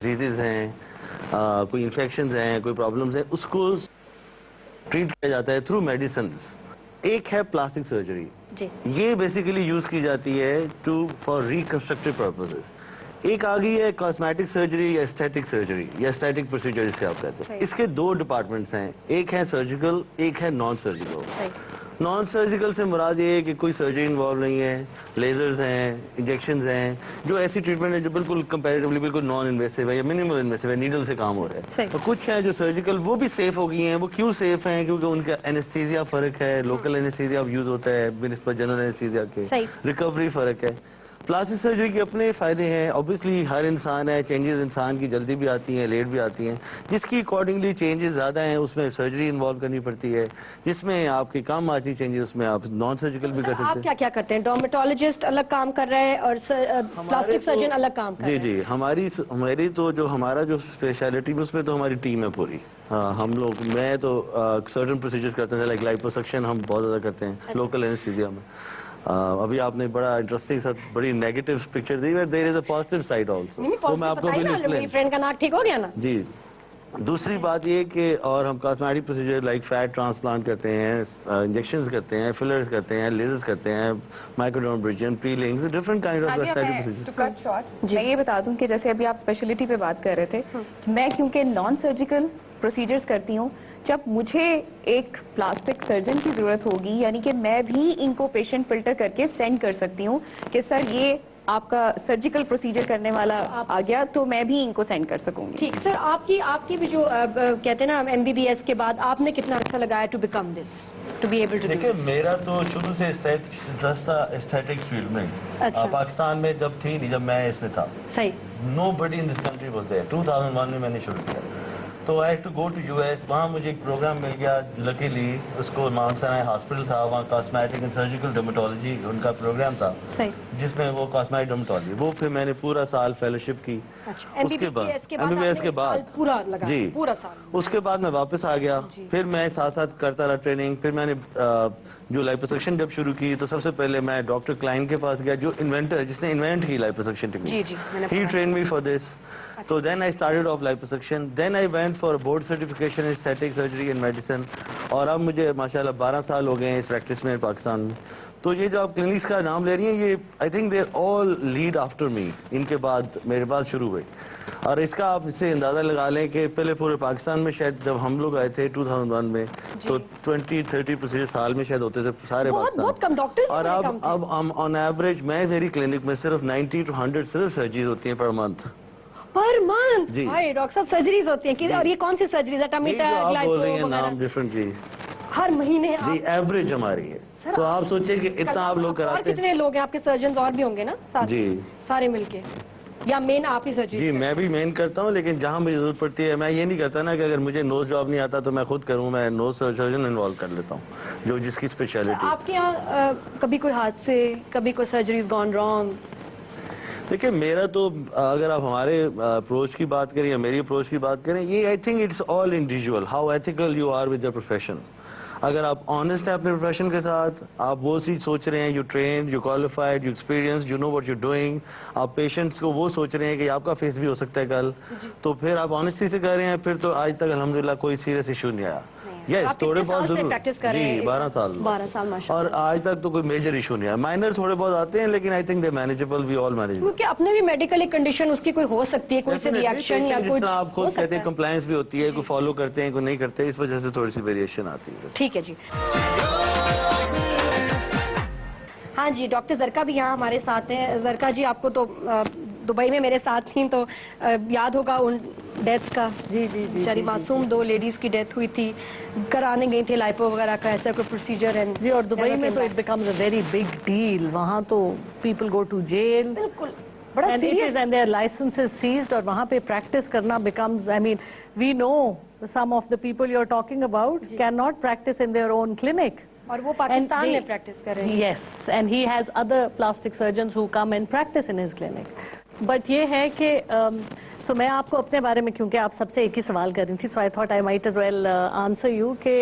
Disease ہیں, کوئی infections ہیں, کوئی پرابلمز ہیں, اس کو ٹریٹ کیا جاتا ہے تھرو میڈیسنز. ایک ہے پلاسٹک سرجری, یہ بیسیکلی یوز کی جاتی ہے فار ریکنسٹرکٹیو پرپزز. ایک آ گئی ہے کاسمیٹک سرجری یا اسٹیٹک سرجری یا اسٹیٹک پروسیجر جسے آپ کہتے ہیں. اس کے دو ڈپارٹمنٹس ہیں, ایک ہے سرجیکل, ایک ہے نان سرجیکل. نان سرجیکل سے مراد یہ ہے کہ کوئی سرجری انوالو نہیں ہے, لیزرز ہیں, انجیکشنز ہیں, جو ایسی ٹریٹمنٹ ہے جو بالکل کمپیریٹیولی بالکل نان انویسو ہے یا منیمل انویسو ہے, نیڈل سے کام ہو رہا ہے. تو کچھ ہیں جو سرجیکل, وہ بھی سیف ہو گئی ہیں. وہ کیوں سیف ہیں؟ کیونکہ ان کا اینستھیزیا فرق ہے, لوکل اینستھیزیا یوز ہوتا ہے بنسبت جنرل اینستھیزیا کے, ریکوری فرق ہے. پلاسٹک سرجری کے اپنے فائدے ہیں. اوبیسلی ہر انسان ہے, چینجز انسان کی جلدی بھی آتی ہیں, لیٹ بھی آتی ہیں. جس کی اکارڈنگلی چینجز زیادہ ہیں اس میں سرجری انوالو کرنی پڑتی ہے. جس میں آپ کی کم آتی چینجز اس میں آپ نان سرجیکل بھی کر سکتے ہیں. آپ کیا کیا کرتے ہیں؟ ڈرمیٹولوجسٹ الگ کام کر رہے ہیں اور پلاسٹک سرجن الگ کام کر رہے ہیں. جی ہماری تو جو ہمارا جو اسپیشلٹی ہے اس میں تو ہماری ٹیم ہے پوری. ہاں ہم لوگ, میں تو سرٹن پروسیجرز کرتے ہیں لائک لائپوسکشن ہم بہت زیادہ کرتے ہیں لوکل اینستھیزیا میں. ابھی آپ نے بڑا انٹرسٹنگ سا بڑی نیگیٹو پکچر دی ہے, دیر از اے پازیٹیو سائڈ آلسو. تو میں آپ کو میری فرینڈ کا ناک ٹھیک ہو گیا نا. جی دوسری بات یہ کہ اور ہم cosmetic procedure like fat transplant کرتے ہیں, انجیکشنز کرتے ہیں, فلرز کرتے ہیں, لیزرز کرتے ہیں, microdermabrasion, peelings, different kind of aesthetic procedure. میں یہ بتا دوں کہ جیسے ابھی آپ اسپیشلٹی پہ بات کر رہے تھے, میں کیونکہ نان سرجیکل پروسیجرز کرتی ہوں, جب مجھے ایک پلاسٹک سرجن کی ضرورت ہوگی یعنی کہ میں بھی ان کو پیشنٹ فلٹر کر کے سینڈ کر سکتی ہوں کہ سر یہ آپ کا سرجیکل پروسیجر کرنے والا آ گیا, تو میں بھی ان کو سینڈ کر سکوں گی. ٹھیک سر, آپ کی بھی جو کہتے ہیں نا MBBS کے بعد آپ نے کتنا اچھا لگایا to become this, to be able to do. دیکھیں میرا تو شروع سے انٹرسٹ تھا اسٹیٹک فیلڈ میں. پاکستان میں جب تھی نہیں, جب میں اس میں تھا, nobody in this country was there. 2001 میں نے شروع کیا. تو I had to go to US. وہاں مجھے ایک پروگرام مل گیا لکیلی, اس کو ماؤنٹ سینائی ہاسپٹل تھا, وہاں کاسمیٹک اینڈ سرجیکل ڈرمیٹولوجی ان کا پروگرام تھا, جس میں وہ کاسمیٹک ڈرمیٹولوجی, وہ پھر میں نے پورا سال فیلوشپ کی. اس کے بعد MBBS کے بعد جی اس کے بعد میں واپس آ گیا. پھر میں ساتھ ساتھ کرتا رہا ٹریننگ. پھر میں نے جو لائپوسکشن جب شروع کی تو سب سے پہلے میں ڈاکٹر کلائن کے پاس گیا, جو انوینٹر, جس نے انوینٹ کی liposuction technique. He train me for this. So then I started off liposuction. Then I went for a board certification in aesthetic surgery and medicine. اور اب مجھے ماشاءاللہ 12 سال ہو گئے ہیں اس پریکٹس میں پاکستان میں. تو یہ جو آپ کلینکس کا نام لے رہی ہیں, یہ I think they all lead after me. ان کے بعد میرے پاس شروع ہوئے. اور اس کا آپ اس سے اندازہ لگا لیں کہ پہلے پورے پاکستان میں شاید جب ہم لوگ آئے تھے 2001 میں تو 20-30 پروسیجر سال میں شاید ہوتے تھے سارے پاکستان. اور اب آن ایوریج میری کلینک میں صرف 90 to 100 صرف سرجریز ہوتی ہیں پر منتھ. Per month? جی ڈاکٹر صاحب سرجریز ہوتی ہیں, اور یہ کون سی سرجریز ہے؟ آپ بول رہی ہیں نام ڈفرنٹ. جی ہر مہینے جی ایوریج ہماری ہے. تو آپ سوچیں کہ اتنا آپ لوگ کراتے ہیں. اور کتنے لوگ ہیں آپ کے سرجنز؟ اور بھی ہوں گے نا جی سارے مل کے, یا مین آپ ہی سرجری؟ جی میں بھی مین کرتا ہوں, لیکن جہاں مجھے ضرورت پڑتی ہے میں یہ نہیں کرتا نا کہ اگر مجھے نوز جاب نہیں آتا تو میں خود کروں, میں نوز سرجن انوالو کر لیتا ہوں جو جس کی اسپیشلٹی. آپ کے یہاں کبھی کوئی حادثے, کبھی کوئی سرجریز گون رانگ؟ دیکھیں میرا تو اگر آپ ہمارے اپروچ کی بات کریں یا میری اپروچ کی بات کریں, یہ I think it's all individual how ethical you are with your profession. اگر آپ آنےسٹ ہیں اپنے پروفیشن کے ساتھ, آپ وہ چیز سوچ رہے ہیں, you trained, you qualified, you experience, you know what you doing, آپ پیشنٹس کو وہ سوچ رہے ہیں کہ آپ کا فیس بھی ہو سکتا ہے کل, تو پھر آپ آنےسٹی سے کر رہے ہیں, پھر تو آج تک الحمدللہ کوئی سیریس ایشو نہیں آیا. تھوڑے بہت ضرور جی 12 سال, اور آج تک تو کوئی میجر ایشو نہیں ہے. مائنر تھوڑے بہت آتے ہیں لیکن I think they manageable, we all manageable. کیونکہ اپنے بھی میڈیکل کنڈیشن اس کی کوئی ہو سکتی ہے, کوئی سے ریئیکشن یا کوئی, آپ خود کہتے ہیں کمپلائنس بھی ہوتی ہے, کوئی فالو کرتے ہیں کوئی نہیں کرتے, اس وجہ سے تھوڑی سی ویریشن آتی ہے. ٹھیک ہے جی. ہاں جی ڈاکٹر زرکا بھی یہاں ہمارے ساتھ ہیں. زرکا جی آپ کو تو دبئی میں میرے ساتھ تھیں تو یاد ہوگا ان ڈیتھ کا. جی جی بیچاری معصوم 2 لیڈیز کی ڈیتھ ہوئی تھی, کرانے گئی تھی لائپو وغیرہ کا ایسا کوئی پروسیجر ہے. جی اور دبئی میں تو it becomes a very big deal. وہاں تو پیپل گو ٹو جیل, بالکل and their licenses seized, اور وہاں پہ پریکٹس کرنا becomes, I mean we know some of the people you're talking about cannot practice in their own clinic. اور وہ پاکستان میں پریکٹس کر رہے ہیں. Yes, and he has other plastic surgeons who come and practice in his clinic. But یہ ہے کہ so میں آپ کو اپنے بارے میں, کیونکہ آپ سب سے ایک ہی سوال کر رہی تھی, so I thought I might as well answer you کہ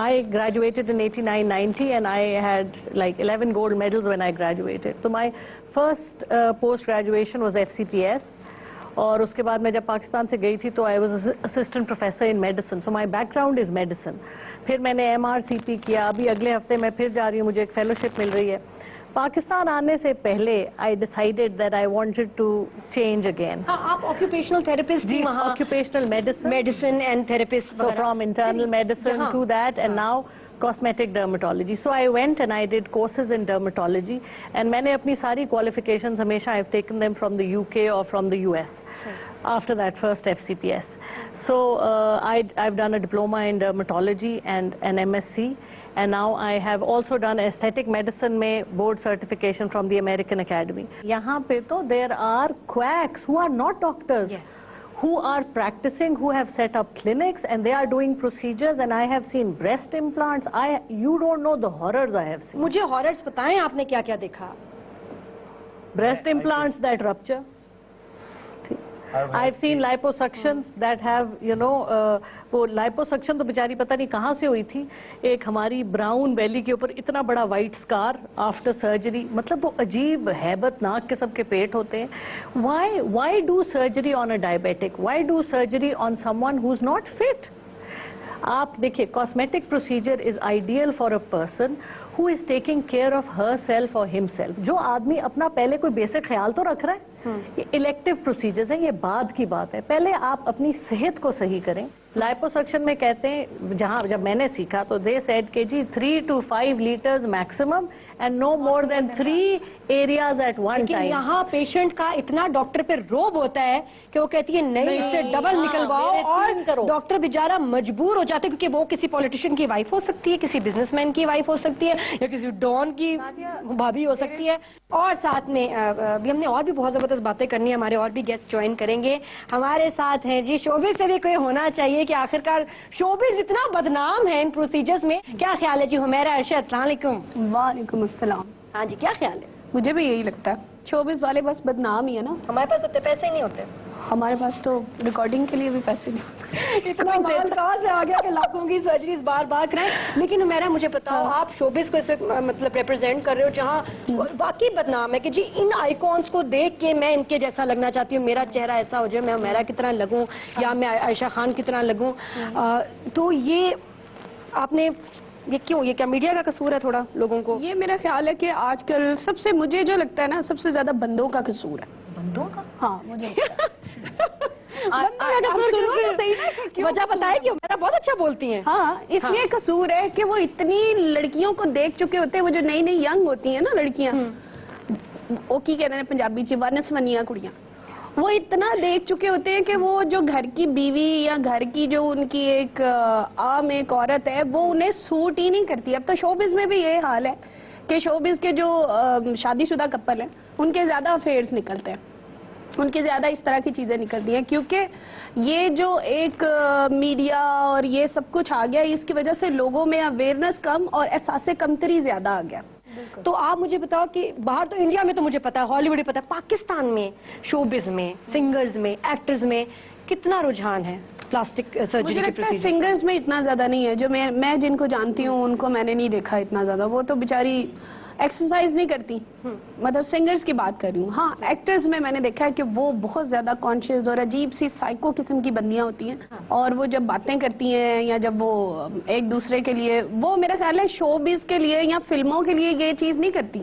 I graduated in 89-90 and I had like 11 gold medals when I graduated. So my first post graduation was FCPS, اور اس کے بعد میں جب پاکستان سے گئی تھی تو I was assistant professor in medicine, so my back ground is medicine. پھر میں نے MRCP کیا, ابھی اگلے ہفتے میں پھر جا رہی ہوں, مجھے ایک فیلوشپ مل رہی ہے. پاکستان آنے سے پہلے I decided that I wanted to change again. آپ آکوپیشنل تھراپسٹ بھی وہاں, occupational medicine and therapist, so from internal medicine to that, and now cosmetic dermatology. So I went and I did courses in dermatology, and میں نے اپنی ساری qualifications ہمیشہ I've taken them from the UK or from the US after that first FCPS. So I've done a diploma in dermatology and an MSc, and now I have also done aesthetic medicine میں board certification from the American Academy. یہاں پہ تو there are quacks who are not doctors. Yes. Who are practicing, who have set up clinics, and they are doing procedures, and I have seen breast implants. You don't know the horrors I have seen. مجھے ہاررز بتائیں, آپ نے کیا کیا دیکھا؟ Breast implants that rupture. I've seen liposuctions that have, you know, وہ liposuction تو بیچاری پتہ نہیں کہاں سے ہوئی تھی, ایک ہماری براؤن بیلی کے اوپر اتنا بڑا وائٹ اسکار آفٹر سرجری, مطلب وہ عجیب ہیبت ناک قسم کے پیٹ ہوتے ہیں. Why do surgery on a diabetic? Why do surgery on someone who's not fit? آپ دیکھیے, cosmetic procedure is ideal for a person who is taking care of herself or himself. جو آدمی اپنا پہلے کوئی بیسک خیال تو رکھ رہا ہے. یہ الیکٹیو پروسیجرز ہیں, یہ بعد کی بات ہے. پہلے آپ اپنی صحت کو صحیح کریں. لائپوسکشن میں کہتے ہیں, جب میں نے سیکھا تو they said کہ جی 3 to 5 liters maximum and no more than 3 areas at one time. یہاں پیشنٹ کا اتنا ڈاکٹر پہ روب ہوتا ہے کہ وہ کہتی ہے نہیں, اس سے ڈبل نکلواؤ, اور ڈاکٹر بیچارہ مجبور ہو جاتے کیونکہ وہ کسی پولیٹیشین کی وائف ہو سکتی ہے, کسی بزنس مین کی وائف ہو سکتی ہے, یا کسی ڈان کی بھابھی ہو سکتی ہے. اور ساتھ میں ابھی ہم نے اور بھی بہت زبردست باتیں کرنی ہے, ہمارے اور بھی گیسٹ جوائن کریں گے. ہمارے ساتھ ہیں جی, شوبز سے بھی کوئی ہونا چاہیے کہ آخرکار شوبز اتنا بدنام ہے ان پروسیجرز میں. کیا خیال ہے جی حمیرہ ارشد؟ السلام علیکم. وعلیکم السلام. ہاں جی, کیا خیال ہے؟ مجھے بھی یہی لگتا ہے, شوبز والے بس بدنام ہی ہے نا. ہمارے پاس اتنے پیسے ہی نہیں ہوتے. ہمارے پاس تو ریکارڈنگ کے لیے بھی پیسے نہیں ہوتے. اتنا مال کہاں سے آ گیا کہ لاکھوں کی سرجریز بار بار کرائیں. لیکن حمیرہ مجھے بتاؤ, آپ شوبز کو اسے مطلب ریپرزینٹ کر رہے ہو جہاں واقعی بدنام ہے کہ جی ان آئیکونس کو دیکھ کے میں ان کے جیسا لگنا چاہتی ہوں, میرا چہرہ ایسا ہو جائے, میں حمیرہ کی طرح لگوں یا میں عائشہ خان کی طرح لگوں. تو یہ آپ نے یہ کیوں, یہ کیا میڈیا کا قصور ہے تھوڑا لوگوں کو؟ یہ میرا خیال ہے کہ آج کل سب سے, مجھے جو لگتا ہے نا, سب سے زیادہ بندوں کا قصور ہے. بندوں کا؟ ہاں مجھے وجہ بتائے کہ میرا بہت اچھا بولتی ہیں. ہاں, اس لیے قصور ہے کہ وہ اتنی لڑکیوں کو دیکھ چکے ہوتے ہیں, وہ جو نئی نئی ینگ ہوتی ہیں نا لڑکیاں, وہ کی کہتے ہیں پنجابی چ ونسونیاں کڑیاں, وہ اتنا دیکھ چکے ہوتے ہیں کہ وہ جو گھر کی بیوی یا گھر کی جو ان کی ایک عام ایک عورت ہے, وہ انہیں سوٹ ہی نہیں کرتی. اب تو شوبز میں بھی یہ حال ہے کہ شوبز کے جو شادی شدہ کپل ہیں ان کے زیادہ افیئرز نکلتے ہیں, ان کی زیادہ اس طرح کی چیزیں نکلتی ہیں, کیونکہ یہ جو ایک میڈیا اور یہ سب کچھ آ گیا, اس کی وجہ سے لوگوں میں اویئرنس کم اور احساس کمتری زیادہ آ گیا. تو آپ مجھے بتاؤ کہ باہر تو انڈیا میں تو مجھے پتا ہے, ہالی ووڈ پتا ہے, پاکستان میں شوبز میں, سنگرز میں, ایکٹرز میں کتنا رجحان ہے پلاسٹک سرجری مجھے کے لگتا ہے پروسیجر؟ سنگرز میں اتنا زیادہ نہیں ہے. جو میں جن کو جانتی ہوں ان کو میں نے نہیں دیکھا اتنا زیادہ. وہ تو بیچاری ایکسرسائز نہیں کرتی, مطلب سنگرز کی بات کر رہی ہوں. ہاں, ایکٹرز میں نے دیکھا ہے کہ وہ بہت زیادہ کانشیس اور عجیب سی سائیکو قسم کی بندیاں ہوتی ہیں, اور وہ جب باتیں کرتی ہیں یا جب وہ ایک دوسرے کے لیے, وہ میرا خیال ہے شوبز کے لیے یا فلموں کے لیے یہ چیز نہیں کرتی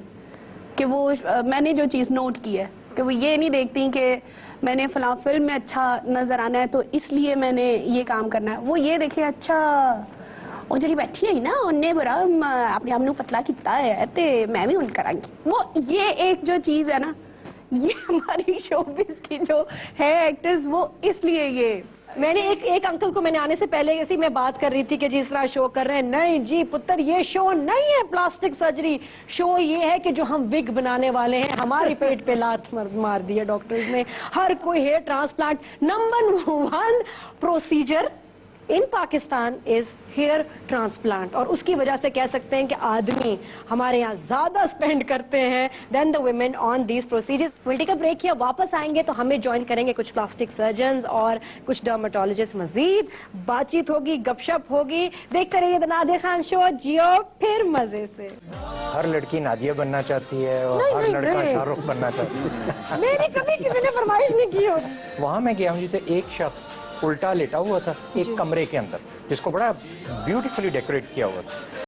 کہ وہ, میں نے جو چیز نوٹ کی ہے کہ وہ یہ نہیں دیکھتی کہ میں نے فلاں فلم میں اچھا نظر آنا ہے تو اس لیے میں نے یہ کام کرنا ہے. وہ یہ دیکھے اچھا وہ جی بیٹھی ہے نا, انہیں بڑا اپنے آپ نے پتلا کیتا ہے تے میں بھی ان کروں گی. وہ یہ ایک جو چیز ہے نا, یہ ہماری شوبز کی جو ہے ایکٹرز, وہ اس لیے یہ. میں نے ایک انکل کو میں نے آنے سے پہلے اسی میں بات کر رہی تھی کہ جس طرح شو کر رہے ہیں, نہیں جی پتر یہ شو نہیں ہے پلاسٹک سرجری, شو یہ ہے کہ جو ہم وگ بنانے والے ہیں, ہماری پیٹ پہ لات مار دی ہے ڈاکٹرز نے. ہر کوئی hair transplant, number 1 procedure in Pakistan is hair transplant, اور اس کی وجہ سے کہہ سکتے ہیں کہ آدمی ہمارے یہاں زیادہ سپینڈ کرتے ہیں then the women on these procedures. Political break کیا, واپس آئیں گے تو ہمیں جوائن کریں گے کچھ پلاسٹک سرجنز اور کچھ ڈرماٹولوجسٹ, مزید بات چیت ہوگی, گپ شپ ہوگی. دیکھتے رہیے دا نادر خان شو, جیو پھر مزے سے. ہر لڑکی نادیہ بننا چاہتی ہے اور ہر لڑکا شاہ رخ بننا چاہتی ہے. میری کبھی کسی نے فرمائش نہیں کی ہوگی. وہاں میں گیا ہوں جیسے ایک شخص الٹا لیٹا ہوا تھا ایک کمرے کے اندر جس کو بڑا بیوٹیفلی ڈیکوریٹ کیا ہوا تھا.